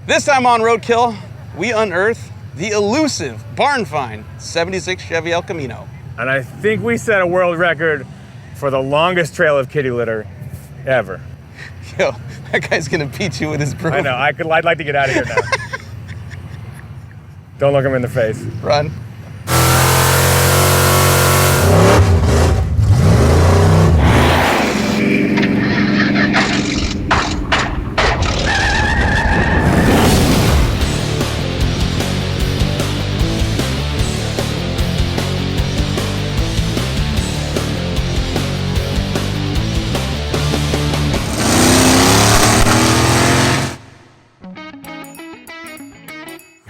This time on Roadkill, we unearth the elusive barn find 76 Chevy El Camino. And I think we set a world record for the longest trail of kitty litter ever. Yo, that guy's gonna beat you with his broom. I know, I'd like to get out of here now. Don't look him in the face. Run.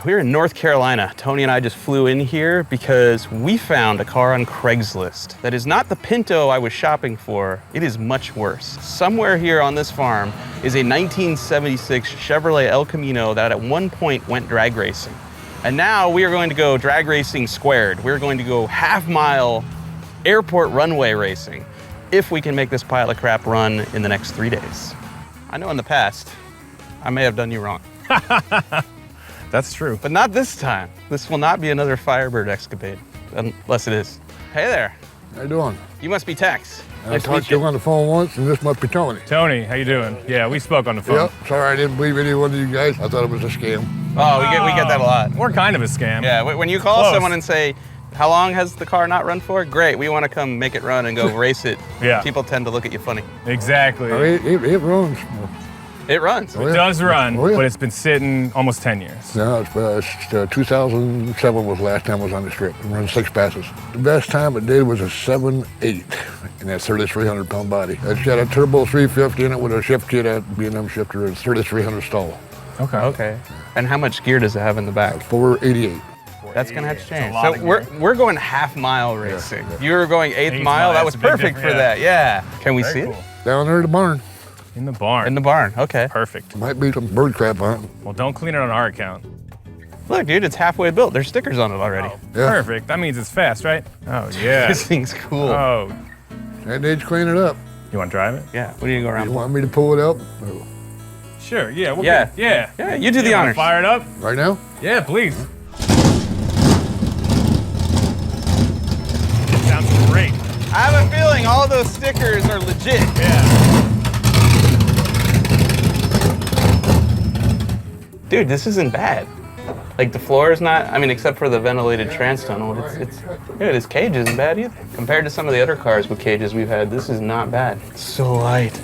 We're in North Carolina. Tony and I just flew in here because we found a car on Craigslist that is not the Pinto I was shopping for. It is much worse. Somewhere here on this farm is a 1976 Chevrolet El Camino that at one point went drag racing. And now we are going to go drag racing squared. We're going to go half-mile airport runway racing if we can make this pile of crap run in the next 3 days. I know in the past, I may have done you wrong. That's true. But not this time. This will not be another Firebird escapade, unless it is. Hey there. How you doing? You must be Tex. I talked to you on the phone once, and this must be Tony. Tony, how you doing? Yeah, we spoke on the phone. Yep. Sorry, I didn't believe any one of you guys. I thought it was a scam. Oh, we get that a lot. We're kind of a scam. Yeah, when you call Close. someone and say, how long has the car not run for? Great, we want to come make it run and go race it. Yeah. People tend to look at you funny. Exactly. I mean, it runs. It runs. Oh, It yeah. does run, Oh, yeah. but it's been sitting almost 10 years. No, it's 2007 was the last time I was on the strip. I run 6 passes. The best time it did was a 7.8 in that 3,300 pound body. It's got a turbo 350 in it with a shift kit at B&M shifter and 3,300 stall. Okay. Okay. And how much gear does it have in the back? 488. That's gonna have to It's a change. lot So of we're going half-mile racing. yeah. You were going eighth Eighth mile. mile, That was that's a big perfect for difference, that. Yeah. Can we Very see cool. it? Down there at the barn. In the barn. In the barn. Okay. Perfect. Might be some bird crap on it. Well, don't clean it on our account. Look, dude, it's halfway built. There's stickers on it already. Oh, Yeah. perfect. That means it's fast, right? Oh, yeah. This thing's cool. Oh, That needs clean it up. you want to drive it? Yeah. What do you go around? You want me to pull it up? Oh. Sure, yeah. We'll Yeah. get- yeah. Yeah, you do the wanna honors. Fire it up? Right now? Yeah, please. Sounds great. I have a feeling all those stickers are legit. Yeah. Dude, this isn't bad. Like the floor is not, I mean, except for the ventilated trans tunnel, dude, this cage isn't bad either. Compared to some of the other cars with cages we've had, this is not bad. It's so light.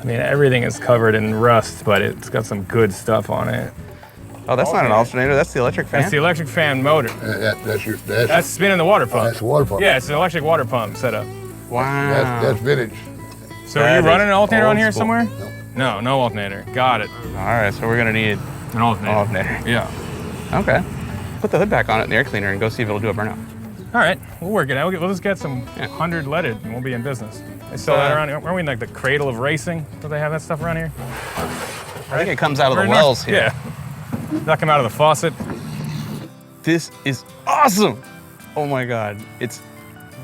I mean, everything is covered in rust, but it's got some good stuff on it. Oh, that's not an alternator, that's the electric fan. That's the electric fan motor. That's spinning the water pump. the water pump. Yeah, it's an electric water pump setup. Wow. That's vintage. So are That you running is an alternator on old here school. somewhere? No alternator. Got it. All right, so we're gonna need An alternator. alternator. Yeah. Okay. Put the hood back on it in the air cleaner and go see if it'll do a burnout. All right, we'll work it out. We'll just get some Yeah. 100 leaded and we'll be in business. They sell that around here. Aren't we in like the cradle of racing? Do they have that stuff around here? I think it comes out of We're the in wells North- here. Yeah. That come out of the faucet. This is awesome. Oh my God. It's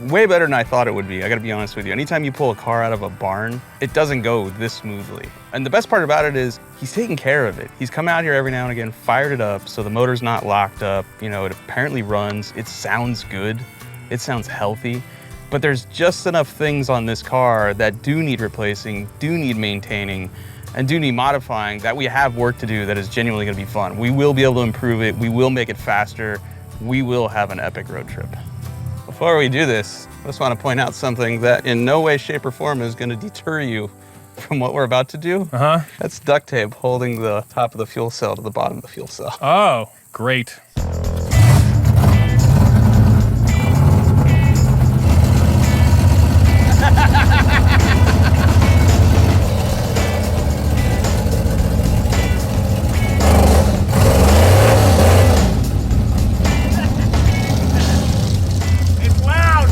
way better than I thought it would be. I gotta be honest with you. Anytime you pull a car out of a barn, it doesn't go this smoothly. And the best part about it is he's taking care of it. He's come out here every now and again, fired it up, so the motor's not locked up. You know, it apparently runs. It sounds good. It sounds healthy. But there's just enough things on this car that do need replacing, do need maintaining, and do need modifying that we have work to do that is genuinely gonna be fun. We will be able to improve it. We will make it faster. We will have an epic road trip. Before we do this, I just want to point out something that in no way, shape, or form is going to deter you from what we're about to do. Uh-huh. That's duct tape holding the top of the fuel cell to the bottom of the fuel cell. Oh, great. It's loud.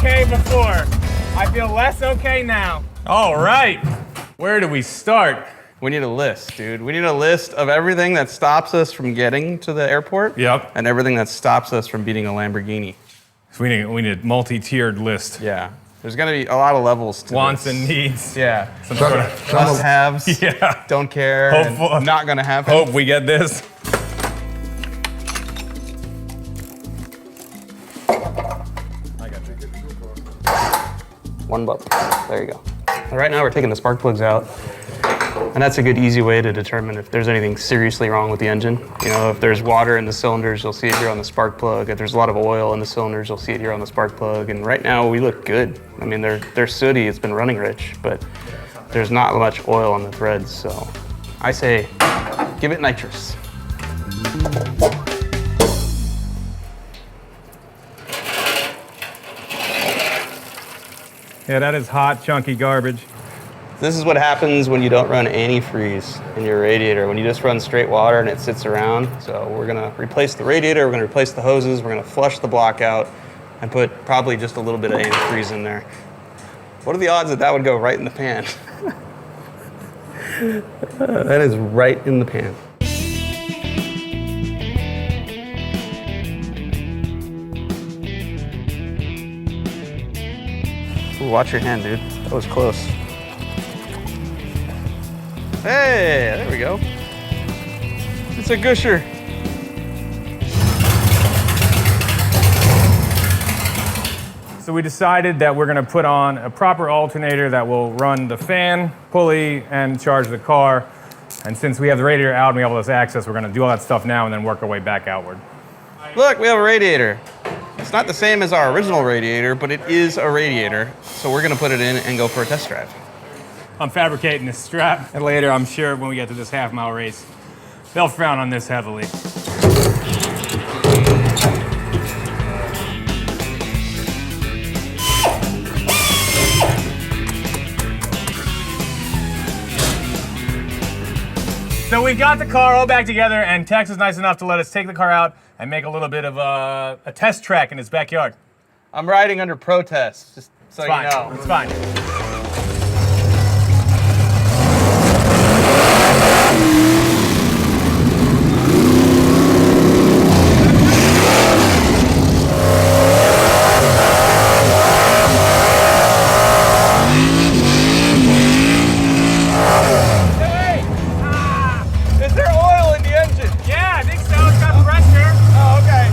okay before. I feel less okay now. All right, where do we start? We need a list, dude. We need a list of everything that stops us from getting to the airport. Yep. And everything that stops us from beating a Lamborghini. So we need a multi-tiered list. Yeah. There's gonna be a lot of levels to Wants this. and needs. Yeah. Some sort of Some Must of- haves. Yeah. Don't care. Hopeful- And not gonna happen. Hope we get this. One bump. There you go. Right now we're taking the spark plugs out. And that's a good, easy way to determine if there's anything seriously wrong with the engine. You know, if there's water in the cylinders, you'll see it here on the spark plug. If there's a lot of oil in the cylinders, you'll see it here on the spark plug. And right now we look good. I mean, they're sooty, it's been running rich, but there's not much oil on the threads. So I say, give it nitrous. Yeah, that is hot, chunky garbage. This is what happens when you don't run antifreeze in your radiator, when you just run straight water and it sits around. So we're gonna replace the radiator, we're gonna replace the hoses, we're gonna flush the block out and put probably just a little bit of antifreeze in there. What are the odds that that would go right in the pan? That is right in the pan. Ooh, watch your hand, dude. That was close. Hey, there we go. It's a gusher. So we decided that we're gonna put on a proper alternator that will run the fan, pulley, and charge the car. And since we have the radiator out and we have all this access, we're gonna do all that stuff now and then work our way back outward. Look, we have a radiator. It's not the same as our original radiator, but it is a radiator. So we're gonna put it in and go for a test drive. I'm fabricating this strap, and later, I'm sure when we get to this half-mile race, they'll frown on this heavily. So we got the car all back together, and Tex is nice enough to let us take the car out and make a little bit of a test track in his backyard. I'm riding under protest, just so you know. It's fine. Is there oil in the engine? Yeah, I think so. It's got pressure. Oh, okay.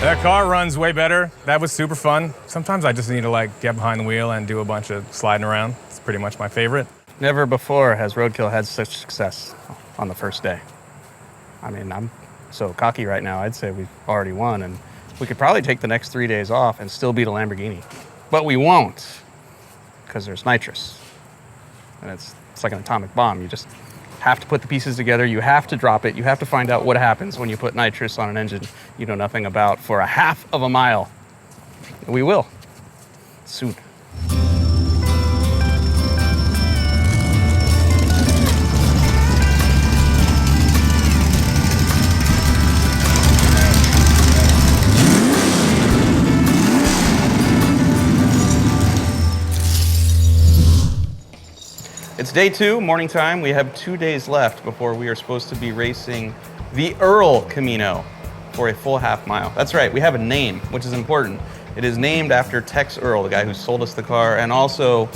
That car runs way better. That was super fun. Sometimes I just need to like get behind the wheel and do a bunch of sliding around. It's pretty much my favorite. Never before has Roadkill had such success on the first day. I mean, I'm so cocky right now, I'd say we've already won, and we could probably take the next 3 days off and still beat a Lamborghini. But we won't, because there's nitrous. And it's like an atomic bomb. You just have to put the pieces together, you have to drop it, you have to find out what happens when you put nitrous on an engine you know nothing about for a half of a mile. And we will, soon. It's day 2, morning time. We have 2 days left before we are supposed to be racing the Earl Camino for a full half mile. That's right, we have a name, which is important. It is named after Tex Earl, the guy who sold us the car, and also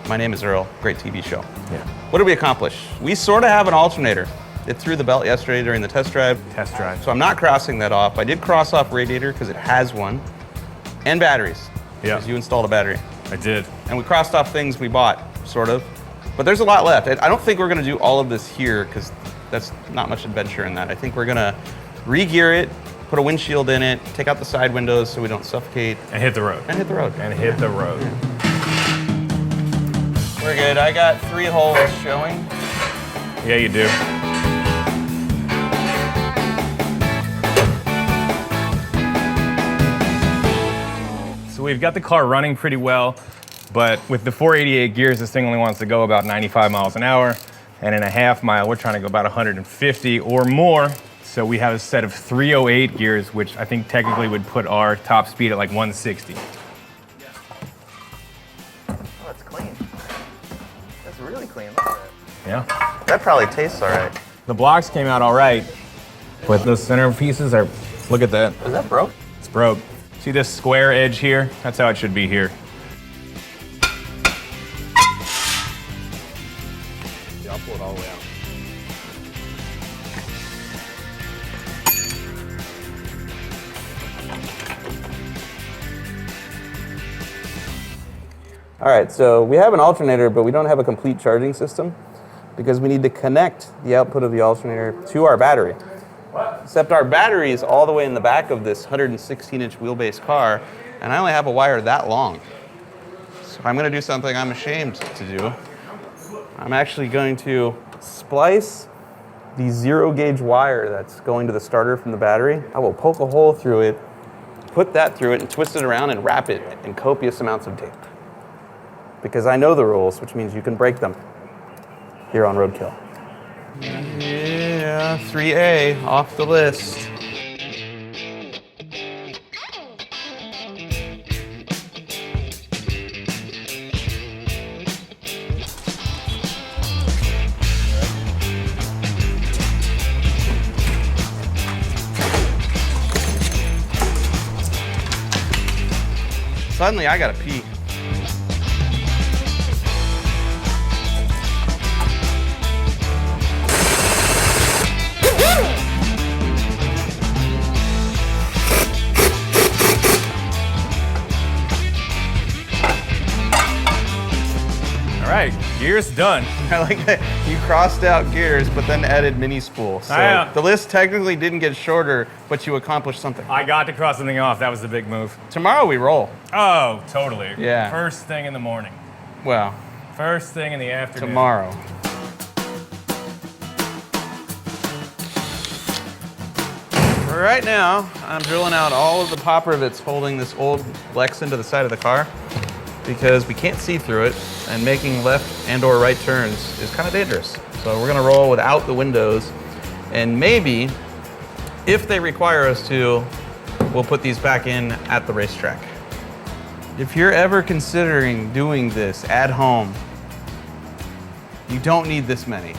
My Name is Earl, great TV show. Yeah. What did we accomplish? We sort of have an alternator. It threw the belt yesterday during the test drive. Test drive. So I'm not crossing that off. I did cross off radiator because it has one, and batteries. Yeah. Because you installed a battery. I did. And we crossed off things we bought, sort of. But there's a lot left. I don't think we're gonna do all of this here because that's not much adventure in that. I think we're gonna re-gear it, put a windshield in it, take out the side windows so we don't suffocate. And hit the road. And hit the road. And hit the road. We're good. I got 3 holes showing. Yeah, you do. So we've got the car running pretty well. But with the 488 gears, this thing only wants to go about 95 miles an hour. And in a half mile, we're trying to go about 150 or more. So we have a set of 308 gears, which I think technically would put our top speed at like 160. Oh, it's clean. That's really clean. Look at that. Yeah. That probably tastes all right. The blocks came out all right, but those center pieces are, look at that. Is that broke? It's broke. See this square edge here? That's how it should be here. Yeah, I'll pull it all the way out. All right, so we have an alternator, but we don't have a complete charging system because we need to connect the output of the alternator to our battery. Except our battery is all the way in the back of this 116-inch wheelbase car, and I only have a wire that long. So I'm gonna do something I'm ashamed to do. I'm actually going to splice the 0 gauge wire that's going to the starter from the battery. I will poke a hole through it, put that through it, and twist it around and wrap it in copious amounts of tape. Because I know the rules, which means you can break them here on Roadkill. Yeah, 3A off the list. Suddenly I gotta pee. All right, gears done. I like that you crossed out gears, but then added mini spool. So the list technically didn't get shorter, but you accomplished something. I got to cross something off. That was the big move. Tomorrow we roll. Oh, totally. Yeah. First thing in the morning. Well, First thing in the afternoon. tomorrow. For right now, I'm drilling out all of the pop rivets holding this old Lexan to the side of the car because we can't see through it, and making left and or right turns is kind of dangerous. So we're gonna roll without the windows, and maybe, if they require us to, we'll put these back in at the racetrack. If you're ever considering doing this at home, you don't need this many.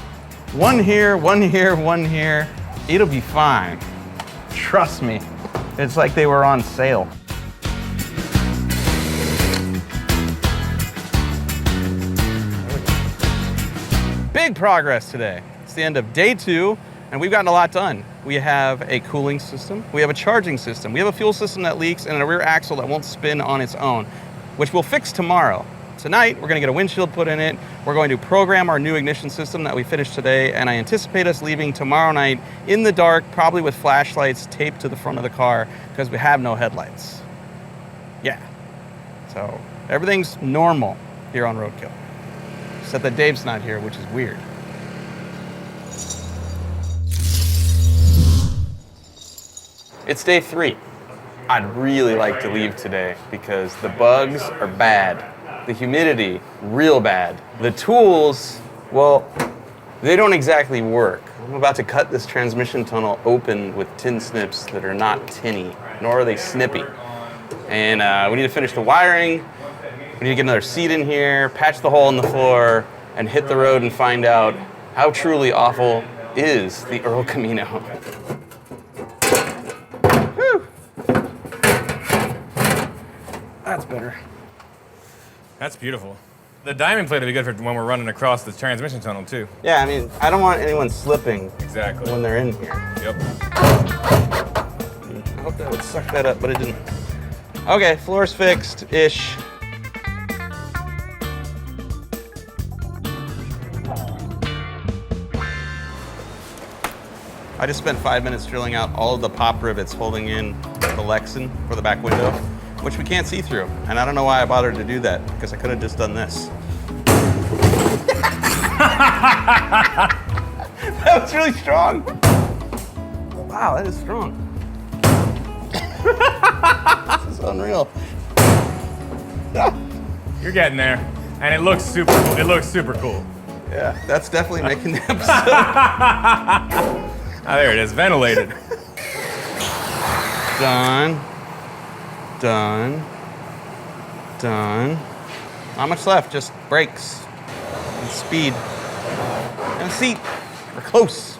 One here, one here, one here, it'll be fine. Trust me, it's like they were on sale. Big progress today. It's the end of day 2, and we've gotten a lot done. We have a cooling system, we have a charging system, we have a fuel system that leaks, and a rear axle that won't spin on its own, which we'll fix tomorrow. Tonight, we're gonna get a windshield put in it. We're going to program our new ignition system that we finished today, and I anticipate us leaving tomorrow night in the dark, probably with flashlights taped to the front of the car, because we have no headlights. Yeah. So everything's normal here on Roadkill. Except that Dave's not here, which is weird. It's day 3. I'd really like to leave today because the bugs are bad. The humidity, real bad. The tools, well, they don't exactly work. I'm about to cut this transmission tunnel open with tin snips that are not tinny, nor are they snippy. And we need to finish the wiring. We need to get another seat in here, patch the hole in the floor, and hit the road and find out how truly awful is the Earl Camino. Whew. That's better. That's beautiful. The diamond plate would be good for when we're running across the transmission tunnel too. Yeah, I mean, I don't want anyone slipping Exactly. when they're in here. Yep. I hope that would suck that up, but it didn't. Okay, floor's fixed-ish. I just spent 5 minutes drilling out all of the pop rivets holding in the Lexan for the back window, which we can't see through. And I don't know why I bothered to do that, because I could have just done this. That was really strong. Wow, that is strong. This is unreal. Ah. You're getting there. And it looks super cool. It looks super cool. Yeah, that's definitely making the episode. Ah, there it is, ventilated. Done. Done. Done. Not much left, just brakes and speed and a seat. We're close.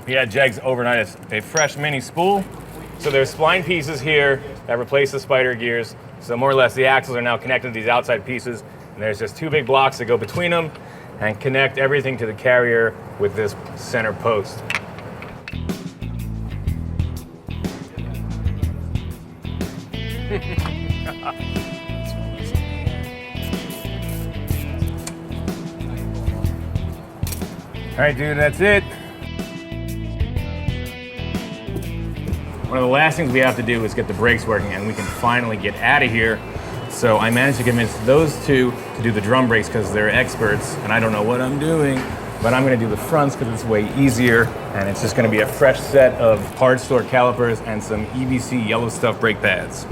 We had Jegs overnight a fresh mini spool. So there's spline pieces here that replace the spider gears. So more or less the axles are now connected to these outside pieces. And there's just 2 big blocks that go between them and connect everything to the carrier with this center post. All right, dude, that's it. One of the last things we have to do is get the brakes working, and we can finally get out of here. So I managed to convince those two to do the drum brakes because they're experts, and I don't know what I'm doing, but I'm gonna do the fronts because it's way easier, and it's just gonna be a fresh set of hard store calipers and some EBC yellow stuff brake pads.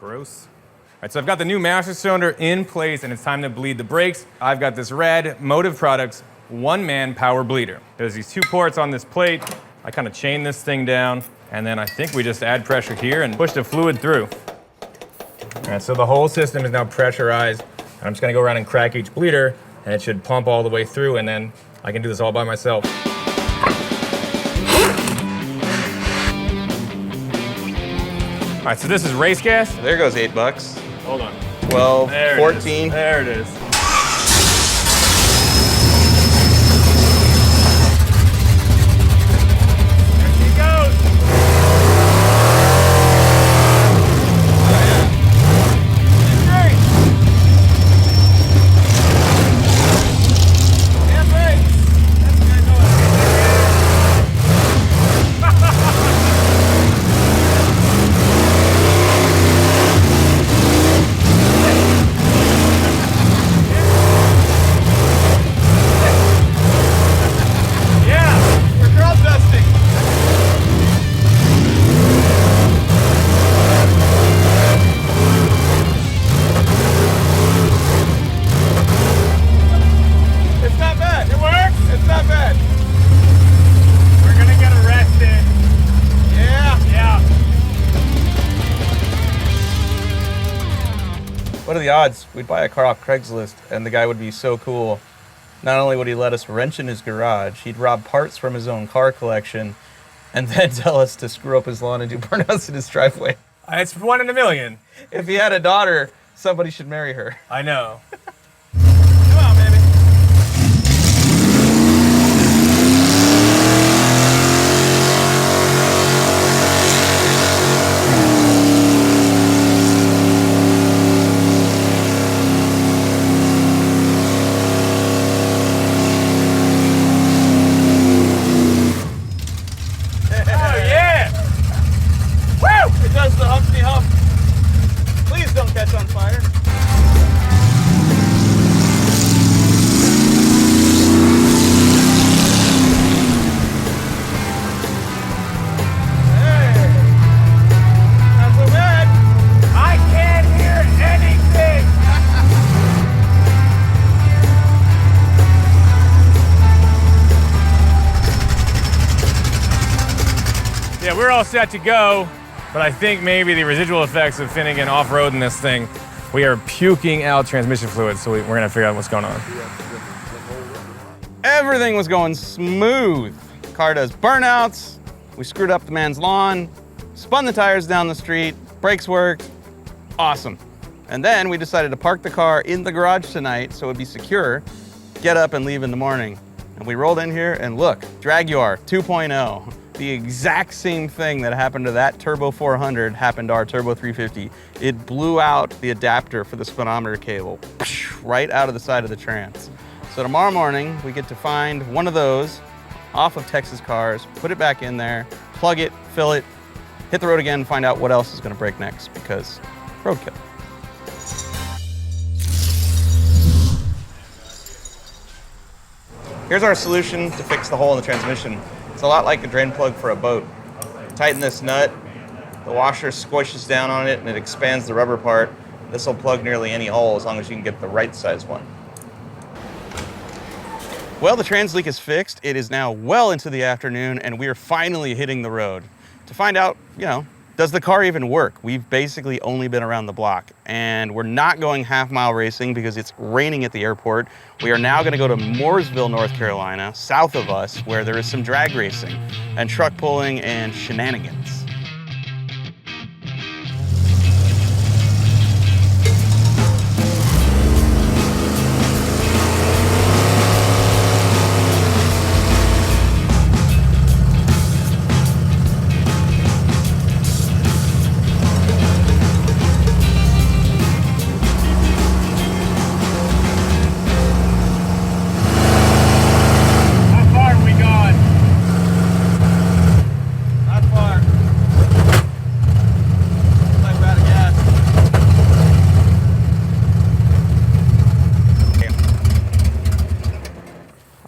Gross. All right, so I've got the new master cylinder in place and it's time to bleed the brakes. I've got this rad Motive Products one-man power bleeder. There's these 2 ports on this plate. I kind of chain this thing down and then I think we just add pressure here and push the fluid through. All right, so the whole system is now pressurized. I'm just gonna go around and crack each bleeder and it should pump all the way through and then I can do this all by myself. All right, so this is race gas. There goes $8. Hold on. 12, There it 14. is. There it is. There she goes. Great. Damn right. That's what I know. What are the odds we'd buy a car off Craigslist and the guy would be so cool? Not only would he let us wrench in his garage, he'd rob parts from his own car collection and then tell us to screw up his lawn and do burnouts in his driveway. It's 1 in a million. If he had a daughter, somebody should marry her. I know. Come on, baby. The Humpty Hump. Please don't catch on fire. Hey, not so bad. I can't hear anything. Yeah, we're all set to go. But I think maybe the residual effects of Finnegan off-roading this thing, we are puking out transmission fluid, so we're gonna figure out what's going on. Everything was going smooth. Car does burnouts. We screwed up the man's lawn, spun the tires down the street, brakes worked. Awesome. And then we decided to park the car in the garage tonight so it'd be secure, get up and leave in the morning. And we rolled in here and look, Draguar 2.0. The exact same thing that happened to that Turbo 400 happened to our Turbo 350. It blew out the adapter for the speedometer cable right out of the side of the trans. So tomorrow morning, we get to find one of those off of Texas cars, put it back in there, plug it, fill it, hit the road again, find out what else is gonna break next because roadkill. Here's our solution to fix the hole in the transmission. It's a lot like a drain plug for a boat. Tighten this nut, the washer squishes down on it and it expands the rubber part. This will plug nearly any hole as long as you can get the right size one. Well, the trans leak is fixed. It is now well into the afternoon and we are finally hitting the road to find out, does the car even work? We've basically only been around the block and we're not going half-mile racing because it's raining at the airport. We are now gonna go to Mooresville, North Carolina, south of us, where there is some drag racing and truck pulling and shenanigans.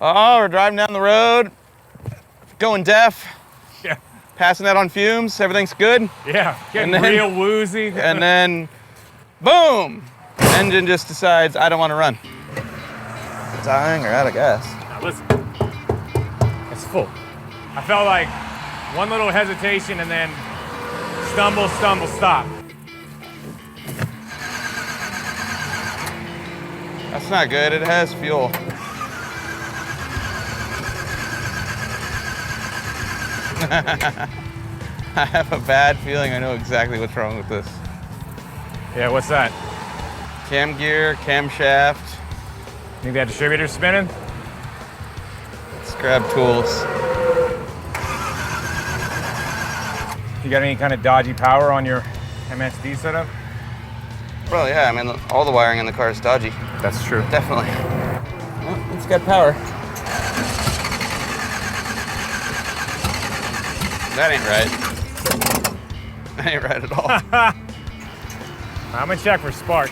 Oh, we're driving down the road, going deaf. Yeah. Passing out on fumes. Everything's good. Yeah, getting real woozy. And then, boom! Engine just decides I don't want to run. Dying or out of gas? Now listen, it's full. I felt like one little hesitation and then stumble, stop. That's not good. It has fuel. I have a bad feeling I know exactly what's wrong with this. Yeah, what's that? Cam gear, camshaft. Think that distributor's spinning? Let's grab tools. You got any kind of dodgy power on your MSD setup? Well, yeah, I mean, all the wiring in the car is dodgy. That's true. Definitely. Well, it's got power. That ain't right. That ain't right at all. I'm gonna check for spark.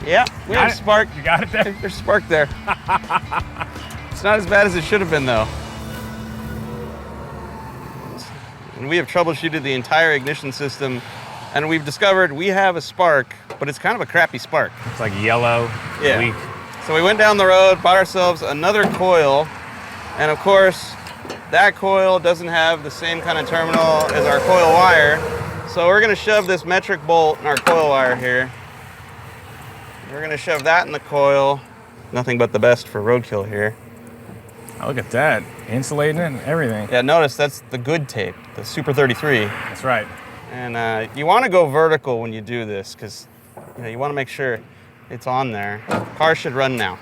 Yeah, we have spark. You got it there? There's spark there. It's not as bad as it should have been, though. And we have troubleshooted the entire ignition system, and we've discovered we have a spark, but it's kind of a crappy spark. It's like yellow, weak. So we went down the road, bought ourselves another coil, and of course, that coil doesn't have the same kind of terminal as our coil wire. So we're gonna shove this metric bolt in our coil wire here. We're gonna shove that in the coil. Nothing but the best for Roadkill here. Oh, look at that. Insulating it and everything. Yeah, notice that's the good tape, the Super 33. That's right. And you wanna go vertical when you do this because you wanna make sure it's on there. Car should run now.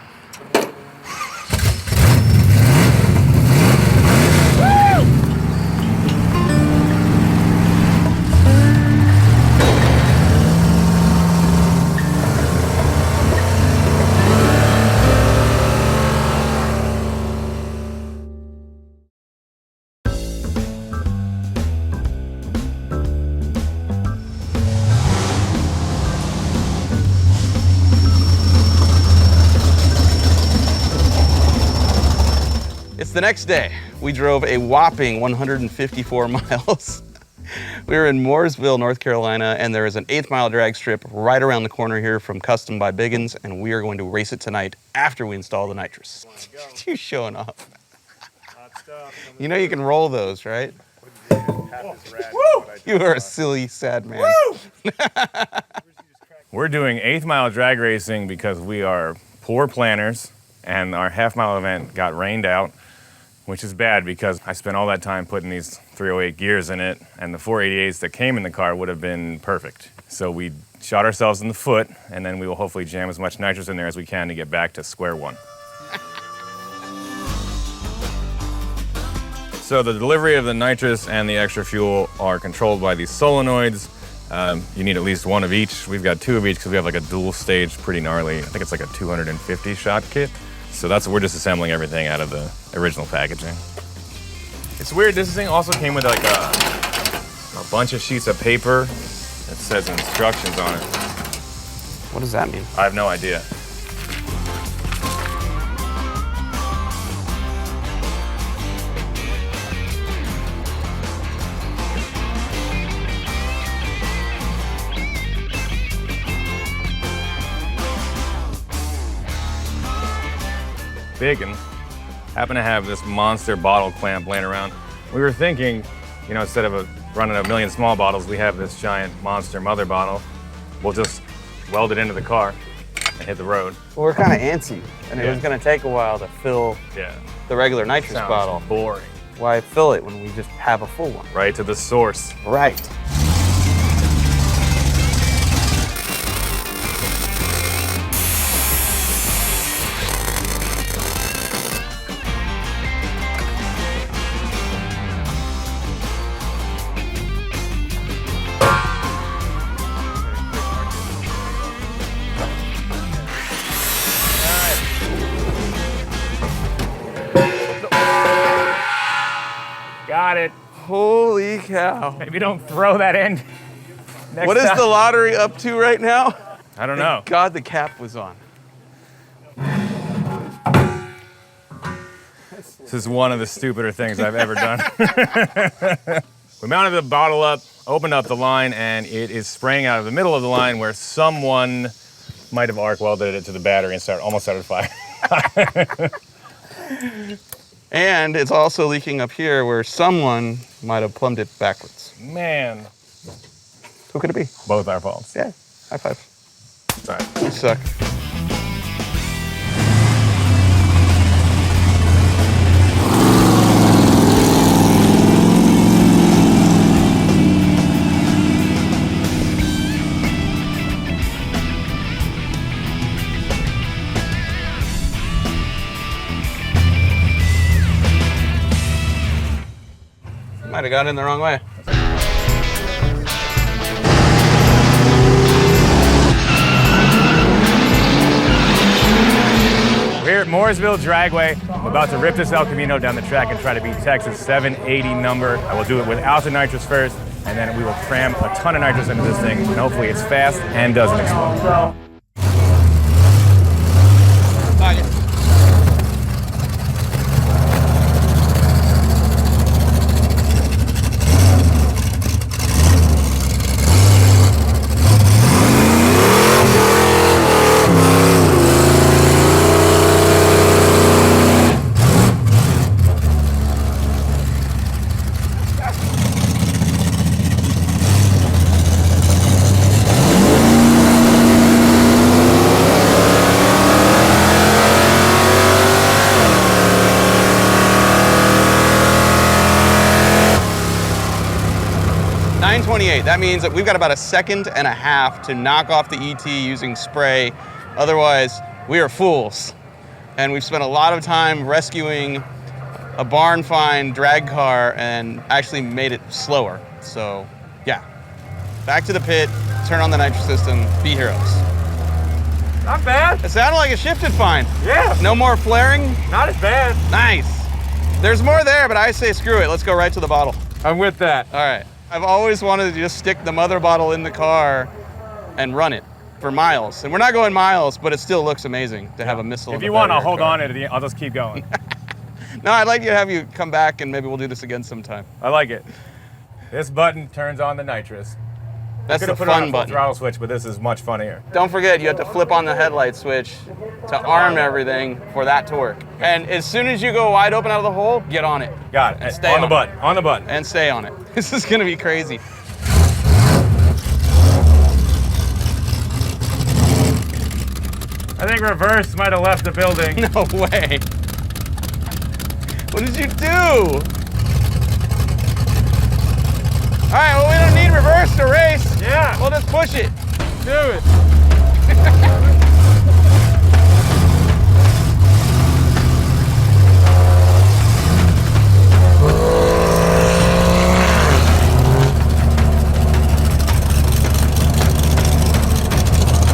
It's the next day. We drove a whopping 154 miles. We were in Mooresville, North Carolina, and there is an 1/8 mile drag strip right around the corner here from Custom by Biggins, and we are going to race it tonight after we install the nitrous. You showing off. You know you can roll those, right? Woo! You are a silly, sad man. We're doing 1/8 mile drag racing because we are poor planners and our half-mile event got rained out, which is bad because I spent all that time putting these 308 gears in it, and the 488s that came in the car would have been perfect. So we shot ourselves in the foot, and then we will hopefully jam as much nitrous in there as we can to get back to square one. So the delivery of the nitrous and the extra fuel are controlled by these solenoids. You need at least one of each. We've got 2 of each because we have like a dual stage, pretty gnarly. I think it's like a 250 shot kit. So we're just assembling everything out of the original packaging. It's weird, this thing also came with like a bunch of sheets of paper that says instructions on it. What does that mean? I have no idea. big and happen to have this monster bottle clamp laying around. We were thinking, you know, instead of running a million small bottles, we have this giant monster mother bottle. We'll just weld it into the car and hit the road. Well, we're kind of antsy, and it was going to take a while to fill the regular nitrous Sounds bottle. boring. Why fill it when we just have a full one? Right to the source. Right. Got it. Holy cow. Maybe don't throw that in. Next What is time. the lottery up to right now? I don't know. God, the cap was on. This is one of the stupider things I've ever done. We mounted the bottle up, opened up the line, and it is spraying out of the middle of the line where someone might have arc welded it to the battery and almost started fire. And it's also leaking up here where someone might have plumbed it backwards. Man, Who could it be? both our faults. Yeah, high five. Sorry. You suck. Might have got in the wrong way. We're here at Mooresville Dragway. I'm about to rip this El Camino down the track and try to beat Texas 780 number. I will do it without the nitrous first, and then we will cram a ton of nitrous into this thing, and hopefully it's fast and doesn't explode. That means that we've got about a second and a half to knock off the ET using spray. Otherwise, we are fools. And we've spent a lot of time rescuing a barn find drag car and actually made it slower. So, yeah. Back to the pit, turn on the nitrous system, be heroes. Not bad. It sounded like it shifted fine. Yeah. No more flaring? Not as bad. Nice. There's more there, but I say screw it. Let's go right to the bottle. I'm with that. All right. I've always wanted to just stick the mother bottle in the car and run it for miles. And we're not going miles, but it still looks amazing to have a missile. If you want, I'll hold on to it. I'll just keep going. No, I'd like to have you come back and maybe we'll do this again sometime. I like it. This button turns on the nitrous. That's the Could have put it on fun a full button. throttle switch, but this is much funnier. Don't forget, you have to flip on the headlight switch to arm everything for that to work. And as soon as you go wide open out of the hole, get on it. Got it. And stay on the on button. On the button. And stay on it. This is gonna be crazy. I think reverse might have left the building. No way. What did you do? All right, well, we don't need reverse to race. Yeah. We'll just push it. Do it.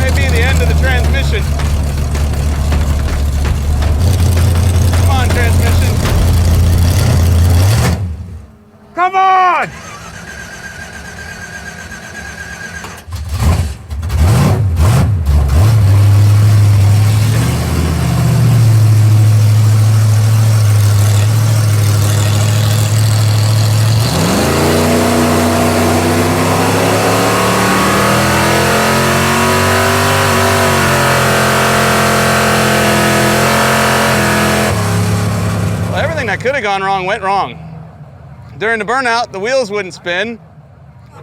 Maybe the end of the transmission. Come on, transmission. Come on! could have gone wrong went wrong. During the burnout, the wheels wouldn't spin.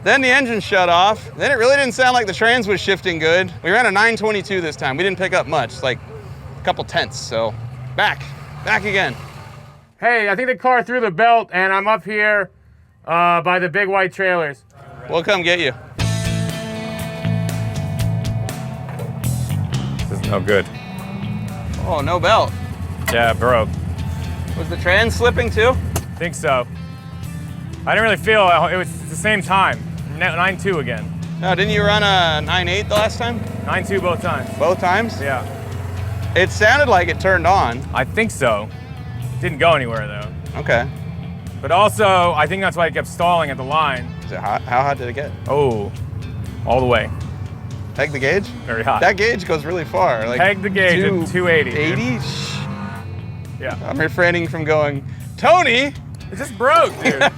Then the engine shut off. Then it really didn't sound like the trans was shifting good. We ran a 922 this time. We didn't pick up much, like a couple tenths. So back again. Hey, I think the car threw the belt, and I'm up here by the big white trailers. We'll come get you. This is no good. Oh, no belt. Yeah, it broke. Was the trans slipping too? Think so. I didn't really feel it was the same time. 9.2 again. No, didn't you run a 9.8 the last time? 9.2 both times. Both times? Yeah. It sounded like it turned on. I think so. Didn't go anywhere though. Okay. But also, I think that's why it kept stalling at the line. Is it hot? How hot did it get? Oh, all the way. Peg the gauge? Very hot. That gauge goes really far. Like Peg the gauge at 280. 80? Yeah. I'm refraining from going, Tony! It just broke, dude. All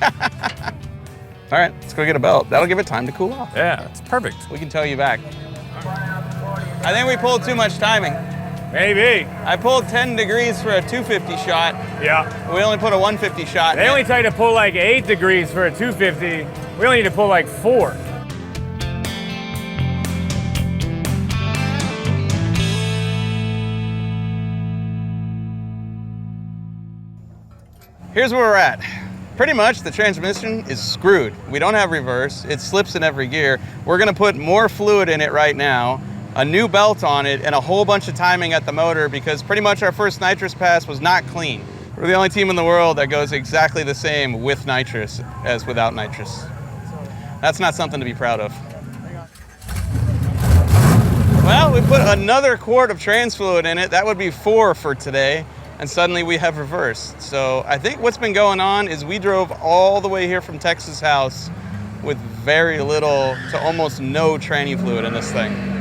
right, let's go get a belt. That'll give it time to cool off. Yeah, it's perfect. We can tow you back. I think we pulled too much timing. Maybe. I pulled 10 degrees for a 250 shot. Yeah. We only put a 150 shot. They only tell you to pull like 8 degrees for a 250. We only need to pull like 4. Here's where we're at. Pretty much the transmission is screwed. We don't have reverse. It slips in every gear. We're gonna put more fluid in it right now, a new belt on it, and a whole bunch of timing at the motor because pretty much our first nitrous pass was not clean. We're the only team in the world that goes exactly the same with nitrous as without nitrous. That's not something to be proud of. Well, we put another quart of trans fluid in it. That would be 4 for today. And suddenly we have reverse. So I think what's been going on is we drove all the way here from Texas House with very little to almost no tranny fluid in this thing.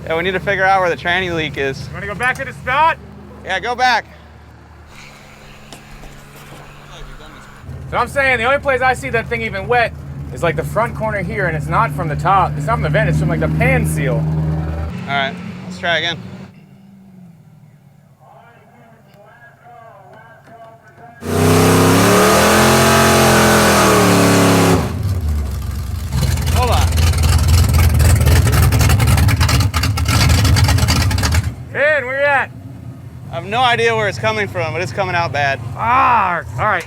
Yeah, we need to figure out where the tranny leak is. You wanna go back to the spot? Yeah, go back. So I'm saying the only place I see that thing even wet is like the front corner here, and it's not from the top. It's not from the vent, it's from like the pan seal. All right, let's try again. Hold on. Ben, where you at? I have no idea where it's coming from, but it's coming out bad. Ah, all right.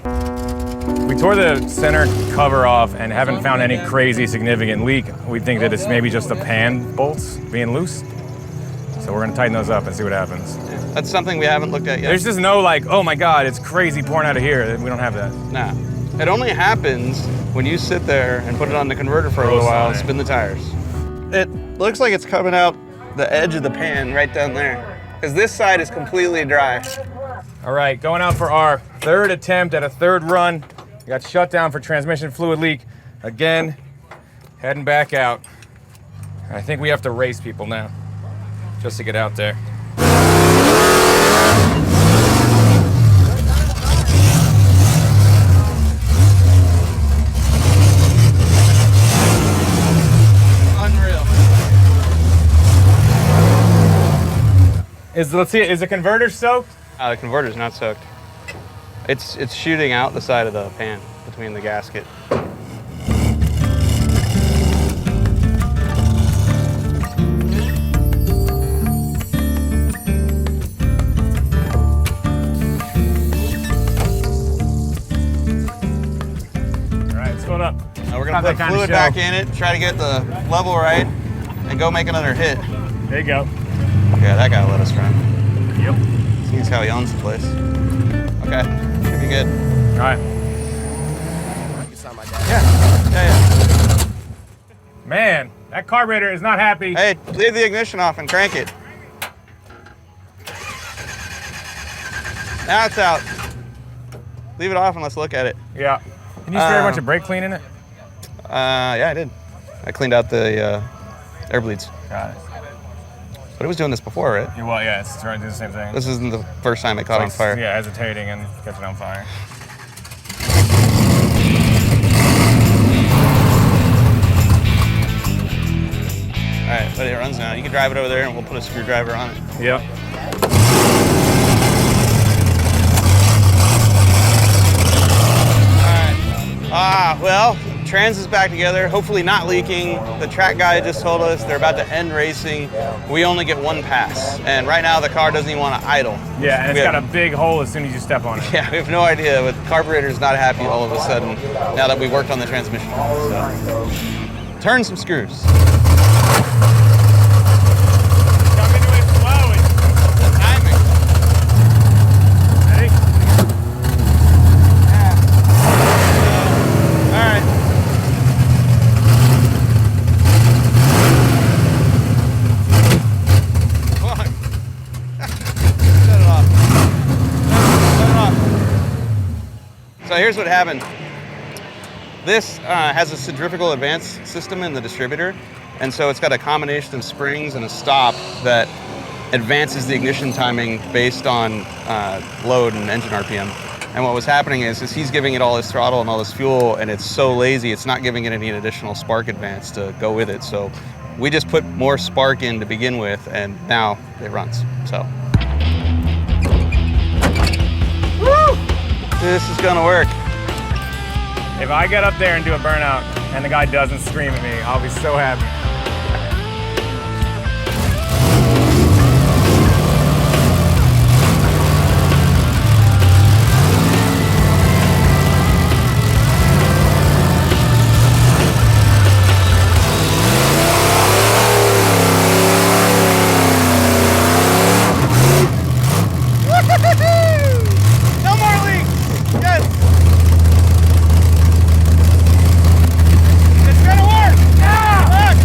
We tore the center cover off and haven't found any crazy significant leak. We think that it's maybe just the pan bolts being loose. So we're gonna tighten those up and see what happens. That's something we haven't looked at yet. There's just no like, oh my God, it's crazy pouring out of here. We don't have that. Nah. It only happens when you sit there and put it on the converter for a little while and spin the tires. It looks like it's coming out the edge of the pan right down there. Because this side is completely dry. All right, going out for our third attempt at a third run. We got shut down for transmission fluid leak. Again, heading back out. I think we have to race people now, just to get out there. Unreal. Let's see, is the converter soaked? The converter's not soaked. It's shooting out the side of the pan between the gasket. All right, let's fill it up. Now we're Not gonna that put kind of fluid show. back in it, try to get the level right, and go make another hit. There you go. Yeah, that guy let us run. Yep. Seems how he owns the place. Okay, should be good. All right. Yeah. Man, that carburetor is not happy. Hey, leave the ignition off and crank it. Now it's out. Leave it off and let's look at it. Yeah. Can you spray a bunch of brake clean in it? Yeah, I did. I cleaned out the air bleeds. Got it. But it was doing this before, right? Yeah, well, yeah, it's trying to do the same thing. This isn't the first time it caught on fire. Yeah, hesitating and catching on fire. All right, but it runs now. You can drive it over there and we'll put a screwdriver on it. Yep. Well, trans is back together, hopefully not leaking. The track guy just told us they're about to end racing. We only get one pass. And right now the car doesn't even want to idle. Yeah, and it's got a big hole as soon as you step on it. Yeah, we have no idea, but the carburetor's not happy all of a sudden now that we worked on the transmission. So, turn some screws. Come into it slowly. The timing. Ready? All right. Fuck. Shut it off. Shut it off. So here's what happened. This has a centrifugal advance system in the distributor, and so it's got a combination of springs and a stop that advances the ignition timing based on load and engine RPM. And what was happening is he's giving it all his throttle and all his fuel, and it's so lazy, it's not giving it any additional spark advance to go with it. So we just put more spark in to begin with, and now it runs. So. Woo! This is gonna work. If I get up there and do a burnout and the guy doesn't scream at me, I'll be so happy. No more leaks! Yes! It's gonna work! Yeah! Look!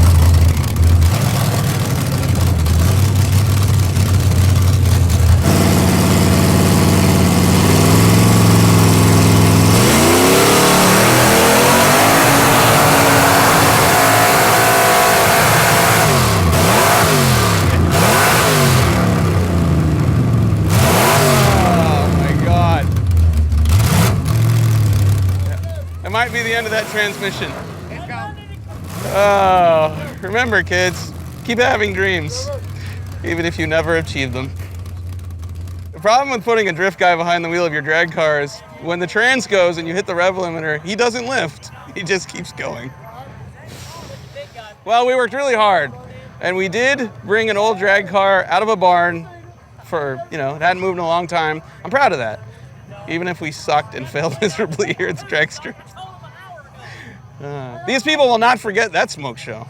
Oh my God. That might be the end of that transmission. Oh, remember kids, keep having dreams, even if you never achieve them. The problem with putting a drift guy behind the wheel of your drag car is when the trans goes and you hit the rev limiter, he doesn't lift. He just keeps going. Well, we worked really hard, and we did bring an old drag car out of a barn for, it hadn't moved in a long time. I'm proud of that, even if we sucked and failed miserably here at the drag strip. These people will not forget that smoke show.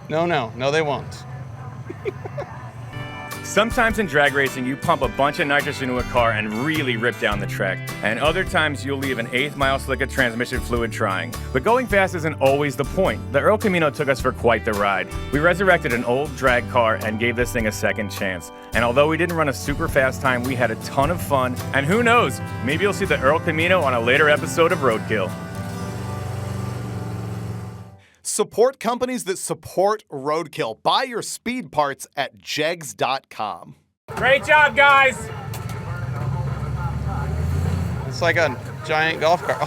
No, they won't. Sometimes in drag racing, you pump a bunch of nitrous into a car and really rip down the track. And other times, you'll leave an 1/8 mile slick of transmission fluid trying. But going fast isn't always the point. The Earl Camino took us for quite the ride. We resurrected an old drag car and gave this thing a second chance. And although we didn't run a super fast time, we had a ton of fun. And who knows, maybe you'll see the Earl Camino on a later episode of Roadkill. Support companies that support Roadkill. Buy your speed parts at jegs.com. Great job, guys! It's like a giant golf cart.